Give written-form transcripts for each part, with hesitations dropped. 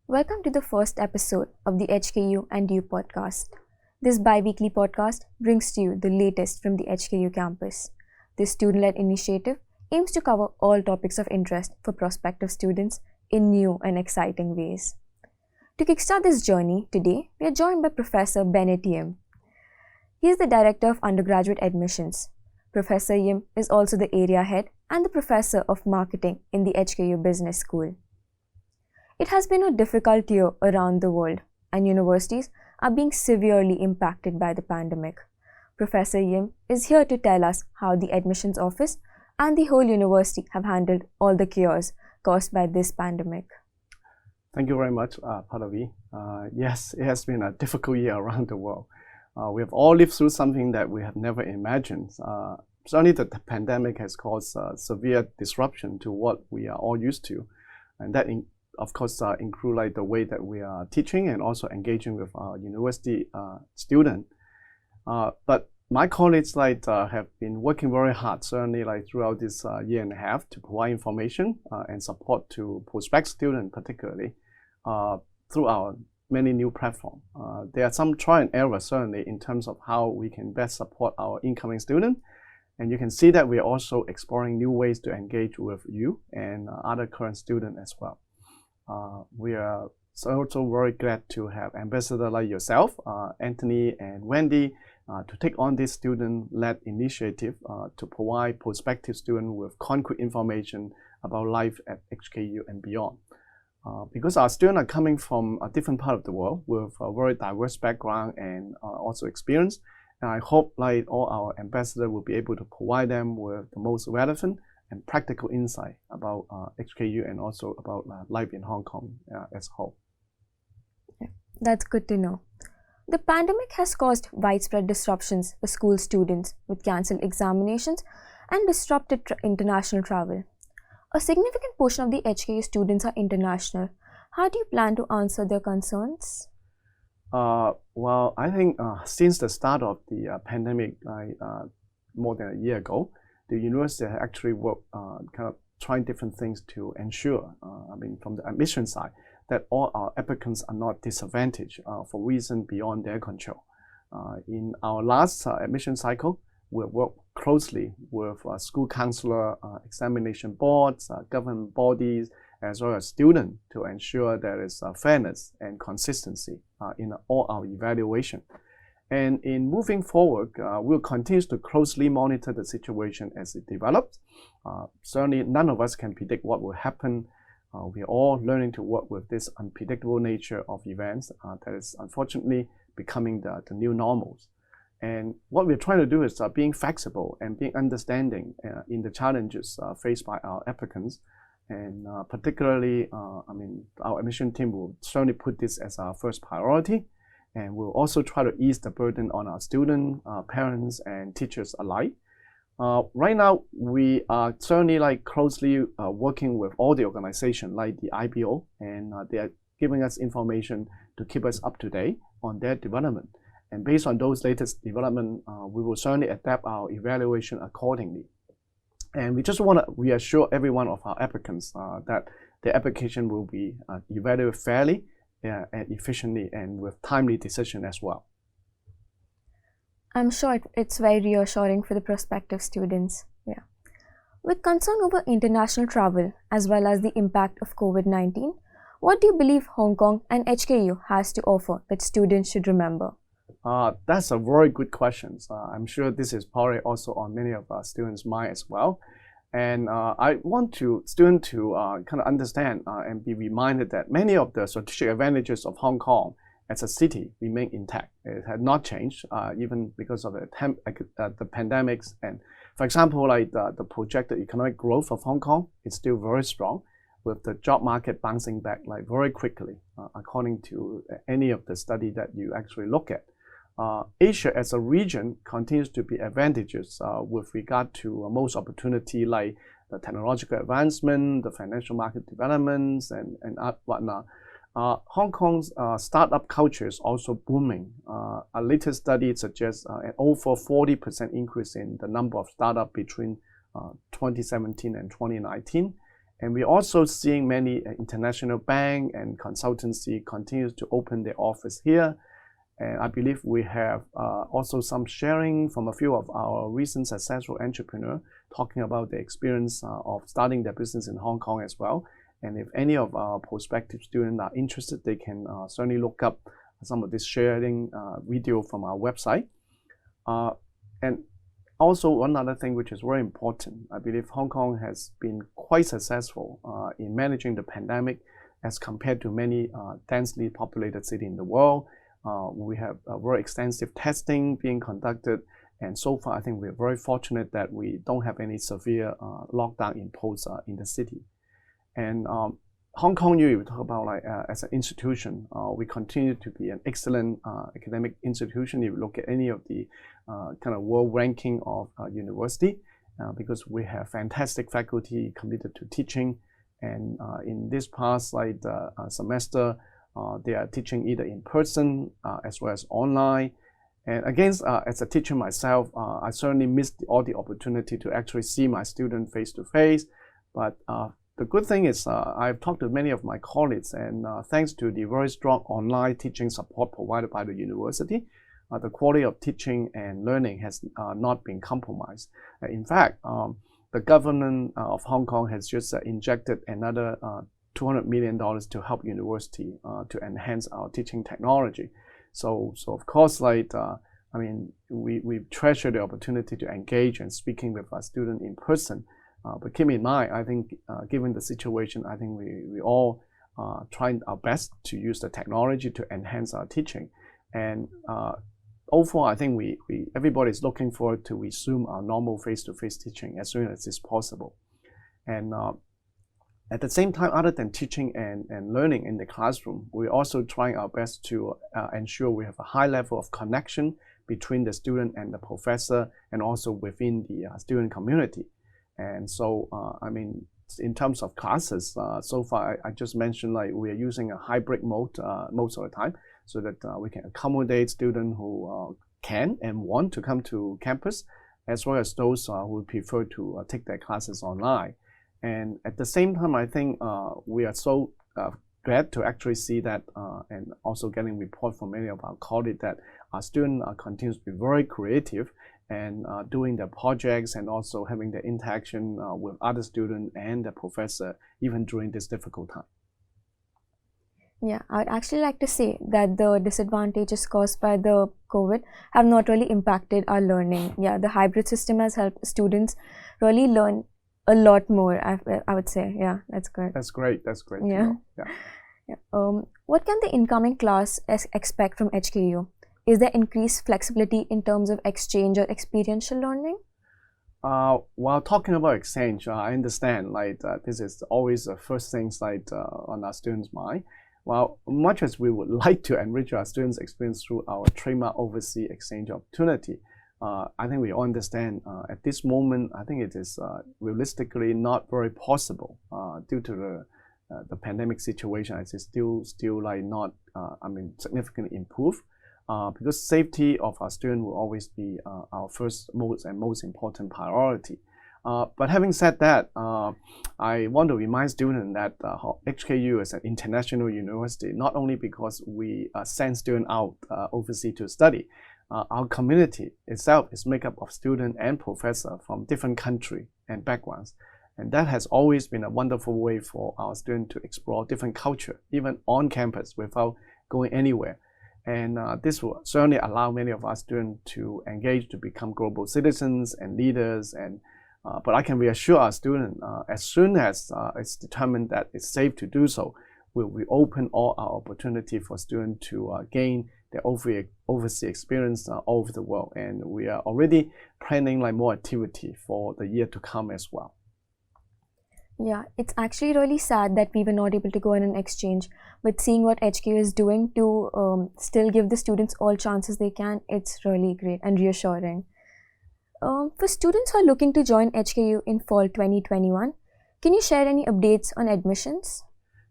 Welcome to the first episode of the HKU&U Podcast. This bi-weekly podcast brings to you the latest from the HKU campus. This student-led initiative aims to cover all topics of interest for prospective students in new and exciting ways. To kickstart this journey, today we are joined by Professor Bennett Yim. He is the Director of Undergraduate Admissions. Professor Yim is also the area head and the Professor of Marketing in the HKU Business School. It has been a difficult year around the world, and universities are being severely impacted by the pandemic. Professor Yim is here to tell us how the admissions office and the whole university have handled all the chaos caused by this pandemic. Thank you very much, Pallavi. Yes, it has been a difficult year around the world. We have all lived through something that we have never imagined. Certainly the pandemic has caused severe disruption to what we are all used to. And that, of course, include like the way that we are teaching and also engaging with our university students. But my colleagues have been working very hard, certainly throughout this year and a half, to provide information and support to prospective students, particularly through our many new platforms. There are some trial and error, certainly, in terms of how we can best support our incoming students. And you can see that we are also exploring new ways to engage with you and other current students as well. We are also very glad to have ambassadors like yourself, Anthony and Wendy, to take on this student-led initiative to provide prospective students with concrete information about life at HKU and beyond. Because our students are coming from a different part of the world with a very diverse background and also experience, and I hope all our ambassadors will be able to provide them with the most relevant and practical insight about HKU and also about life in Hong Kong as a whole. That's good to know. The pandemic has caused widespread disruptions for school students with cancelled examinations and disrupted international travel. A significant portion of the HKU students are international. How do you plan to answer their concerns? Well, I think since the start of the pandemic, more than a year ago, the university has actually worked kind of trying different things to ensure, from the admission side, that all our applicants are not disadvantaged for reasons beyond their control. In our last admission cycle, we worked closely with school counselor, examination boards, government bodies, as well as students to ensure there is fairness and consistency in all our evaluation. And in moving forward, we'll continue to closely monitor the situation as it develops. Certainly, none of us can predict what will happen. We are all learning to work with this unpredictable nature of events that is unfortunately becoming the new normals. And what we're trying to do is being flexible and being understanding in the challenges faced by our applicants. And particularly, our admission team will certainly put this as our first priority. And we'll also try to ease the burden on our students, parents, and teachers alike. Right now, we are certainly closely working with all the organizations like the IBO, and they are giving us information to keep us up to date on their development. And based on those latest development, we will certainly adapt our evaluation accordingly. And we just want to reassure every one of our applicants that their application will be evaluated fairly and efficiently and with timely decision as well. I'm sure it's very reassuring for the prospective students. Yeah. With concern over international travel as well as the impact of COVID-19, what do you believe Hong Kong and HKU has to offer that students should remember? That's a very good question. I'm sure this is probably also on many of our students' mind as well. And I want students to kind of understand and be reminded that many of the strategic advantages of Hong Kong as a city remain intact. It had not changed, even because of the pandemics. And for example, the projected economic growth of Hong Kong is still very strong, with the job market bouncing back very quickly, according to any of the study that you actually look at. Asia as a region continues to be advantageous with regard to most opportunity like the technological advancement, the financial market developments, and whatnot. Hong Kong's startup culture is also booming. A latest study suggests an over 40% increase in the number of startups between 2017 and 2019. And we're also seeing many international bank and consultancy continues to open their office here. And I believe we have also some sharing from a few of our recent successful entrepreneurs talking about the experience of starting their business in Hong Kong as well. And if any of our prospective students are interested, they can certainly look up some of this sharing video from our website. And also one other thing which is very important, I believe Hong Kong has been quite successful in managing the pandemic as compared to many densely populated cities in the world. We have very extensive testing being conducted, and so far I think we're very fortunate that we don't have any severe lockdown imposed in the city. And Hong Kong U, we talk about like as an institution, we continue to be an excellent academic institution. If you look at any of the kind of world ranking of university, because we have fantastic faculty committed to teaching, and in this past semester, they are teaching either in person as well as online. And again, as a teacher myself, I certainly missed all the opportunity to actually see my student face to face. But the good thing is I've talked to many of my colleagues, and thanks to the very strong online teaching support provided by the university, the quality of teaching and learning has not been compromised. In fact, the government of Hong Kong has just injected another $200 million to help university to enhance our teaching technology. So of course, we treasure the opportunity to engage and speaking with our students in person. But keep in mind, I think given the situation, I think we all trying our best to use the technology to enhance our teaching. And overall, I think everybody is looking forward to resume our normal face-to-face teaching as soon as it's possible. And at the same time, other than teaching and learning in the classroom, we're also trying our best to ensure we have a high level of connection between the student and the professor, and also within the student community. And so, in terms of classes, so far I just mentioned we are using a hybrid mode most of the time, so that we can accommodate students who can and want to come to campus, as well as those who prefer to take their classes online. And at the same time, I think we are so glad to actually see that and also getting report from many of our colleagues that our students continue to be very creative and doing their projects and also having the interaction with other students and the professor even during this difficult time. Yeah, I'd actually like to say that the disadvantages caused by the COVID have not really impacted our learning. Yeah, the hybrid system has helped students really learn a lot more, I would say. Yeah, that's good. That's great. That's great. Yeah. What can the incoming class expect from HKU? Is there increased flexibility in terms of exchange or experiential learning? While talking about exchange, I understand this is always the first things on our students' mind. While much as we would like to enrich our students' experience through our trademark overseas exchange opportunity, I think we all understand at this moment, I think it is realistically not very possible due to the pandemic situation. It is still not significantly improved because safety of our students will always be our first, most important priority. But having said that, I want to remind students that HKU is an international university, not only because we send students out overseas to study. Our community itself is made up of students and professors from different countries and backgrounds. And that has always been a wonderful way for our students to explore different culture, even on campus, without going anywhere. And this will certainly allow many of our students to engage to become global citizens and leaders. But I can reassure our students, as soon as it's determined that it's safe to do so, we'll reopen all our opportunity for students to gain their overseas experience all over the world. And we are already planning more activity for the year to come as well. Yeah, it's actually really sad that we were not able to go on an exchange, but seeing what HKU is doing to still give the students all chances they can, it's really great and reassuring. For students who are looking to join HKU in fall 2021, can you share any updates on admissions?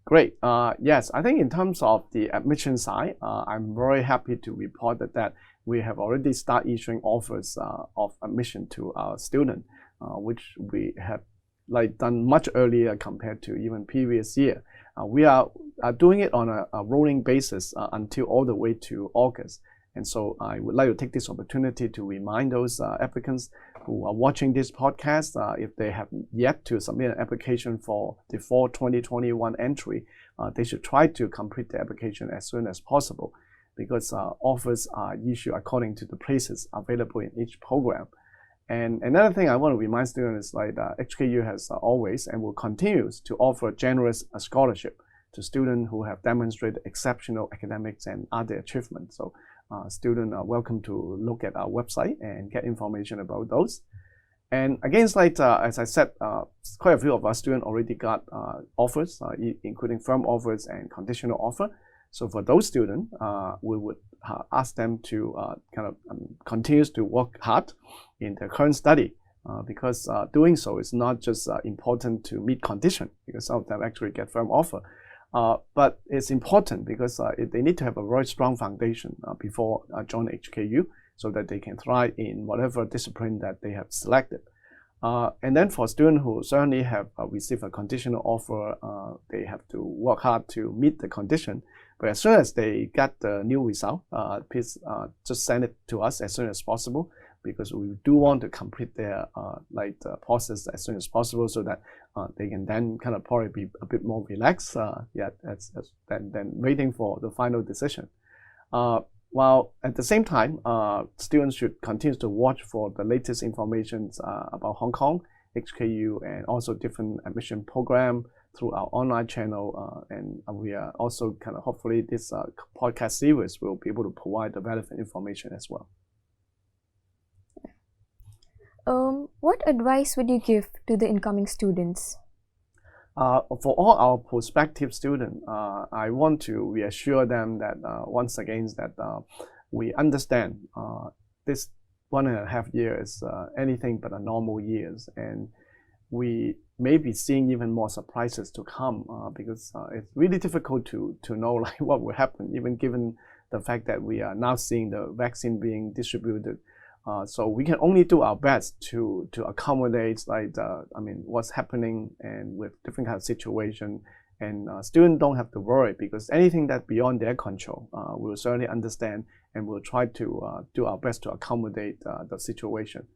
Great. Yes, I think in terms of the admission side, I'm very happy to report that we have already started issuing offers of admission to our students, which we have like done much earlier compared to even previous year. We are doing it on a rolling basis until all the way to August. And so I would like to take this opportunity to remind those applicants who are watching this podcast, if they have yet to submit an application for the fall 2021 entry, they should try to complete the application as soon as possible, because offers are issued according to the places available in each program. And another thing I want to remind students is like HKU has always and will continue to offer generous scholarship to students who have demonstrated exceptional academics and other achievements. So students are welcome to look at our website and get information about those. And again, like as I said, quite a few of our students already got offers, including firm offers and conditional offer. So for those students, we would ask them to continue to work hard in their current study, because doing so is not just important to meet condition, because some of them actually get firm offer. But it's important because they need to have a very strong foundation before joining HKU, so that they can thrive in whatever discipline that they have selected. And then for students who certainly have received a conditional offer, they have to work hard to meet the condition. But as soon as they get the new result, please just send it to us as soon as possible, because we do want to complete their the process as soon as possible, so that they can then kind of probably be a bit more relaxed than waiting for the final decision. While at the same time, students should continue to watch for the latest information about Hong Kong, HKU, and also different admission program through our online channel. And we are also hopefully this podcast series will be able to provide the relevant information as well. What advice would you give to the incoming students? For all our prospective students, I want to reassure them that once again that we understand this 1.5 years anything but a normal years, and we may be seeing even more surprises to come, because it's really difficult to know like what will happen, even given the fact that we are now seeing the vaccine being distributed. So we can only do our best to accommodate what's happening and with different kind of situation. And students don't have to worry, because anything that's beyond their control, we'll certainly understand, and we'll try to do our best to accommodate the situation.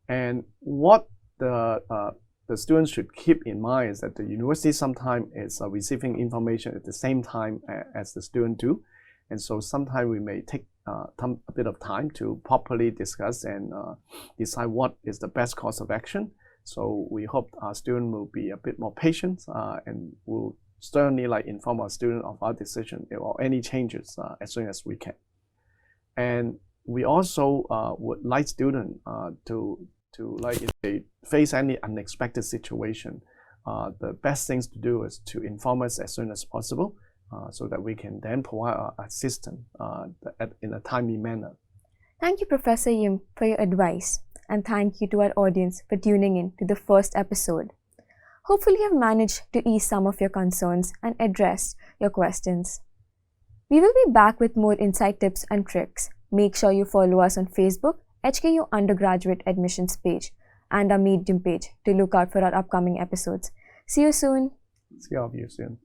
And what the students should keep in mind is that the university sometimes is receiving information at the same time as the student do. And so sometimes we may take a bit of time to properly discuss and decide what is the best course of action. So we hope our students will be a bit more patient, and will certainly inform our students of our decision or any changes as soon as we can. And we also would like students to if they face any unexpected situation, the best things to do is to inform us as soon as possible, so that we can then provide our assistance in a timely manner. Thank you, Professor Yim, for your advice, and thank you to our audience for tuning in to the first episode. Hopefully you have managed to ease some of your concerns and address your questions. We will be back with more insight tips and tricks. Make sure you follow us on Facebook, HKU Undergraduate Admissions page, and our Medium page to look out for our upcoming episodes. See you soon. See all of you soon.